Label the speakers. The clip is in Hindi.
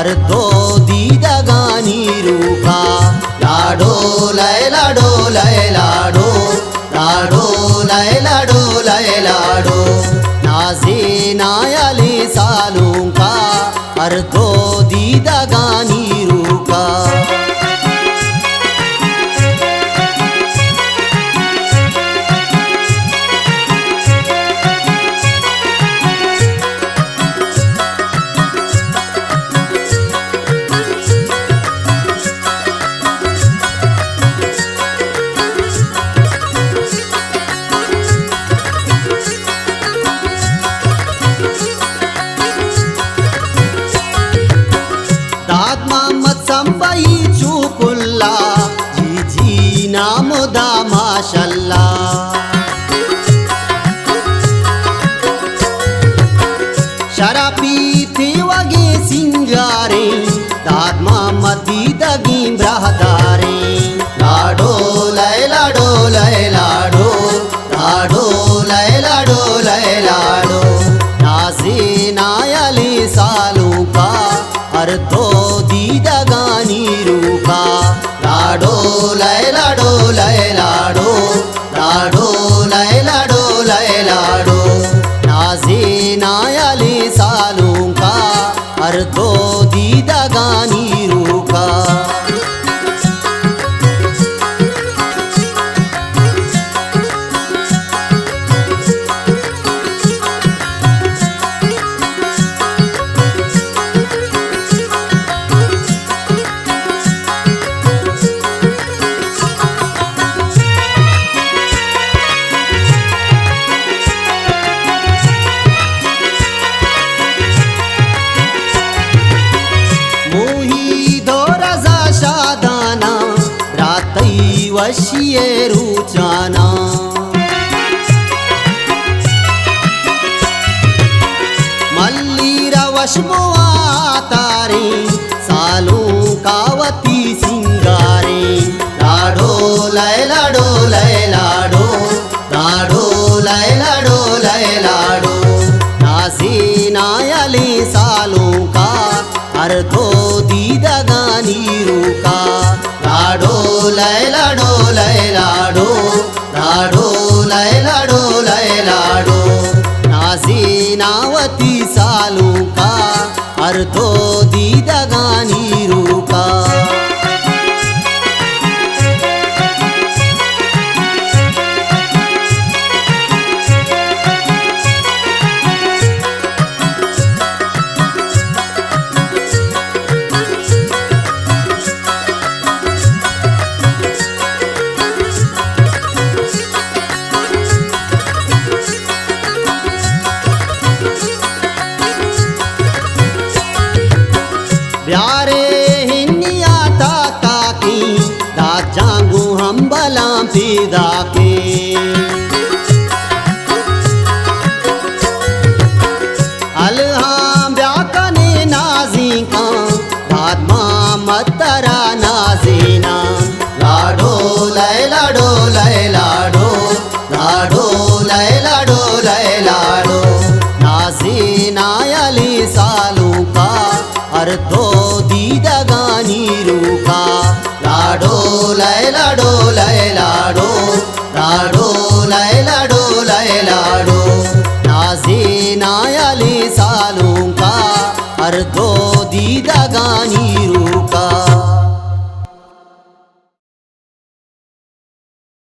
Speaker 1: अर्धो दीदगा नीरूका लाडो लय लाडो लय लाडो लाडो लय लाडो लय लाडो नाजे नायाले सालूंका अर्धो दीदगा नीरूका संबई चूकुल्ला जी नामुदा माशल्ला शराबी थे वगे सिंगारे दाद मदी दगी ब्रहदारे लाडो लय लाडो लय लाडो लाडो लय लाडो लय लाडो नासे नायाले सालों का अर्धो दीदगा नीरूका लाडो लय लाडो लय लाडो लाडो लय लाडो लय लाडो नाजे नायाले सालों का अर्धो दीदगा नीरूका वशिये रुचाना मल्लीरा वशमुआ तारे सालों कावती सिंगारे लाडो लय लाडो लय लाडो लाडो लय लाडो लय लाडो नासे नायाले सालों का अर्धो दीदगा नीरूका लाडो लय लाडो लय लाडो लाडो लय लाडो लय लाडो नासे नावती सालों का अर्धो दीदगा नीरूका प्यारे हिन्निया ताता की दात जांगू हम बला पीदा के अलहाम ब्याकने नाजी का दात मतरा नाजीना लाडो लय लाडो लय लाडो लाडो लय लाडो लय लाडो नाजी नायाले सालों का अर्धो दीदगा नीरूका लाडो लय लाडो लय